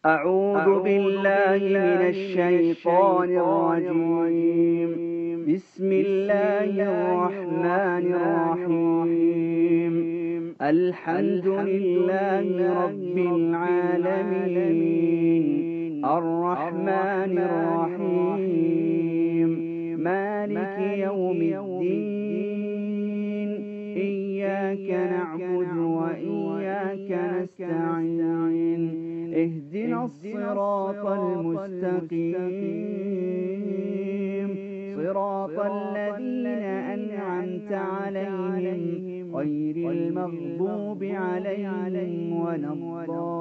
أعوذ بالله من الشيطان الرجيم. بسم الله الرحمن الرحيم. الحمد لله رب العالمين، الرحمن الرحيم، مالك يوم الدين. إياك نعبد وإياك نستعين. اهدنا الصراط المستقيم، صراط الذين أنعمت عليهم غير المغضوب عليهم ولا الضالين.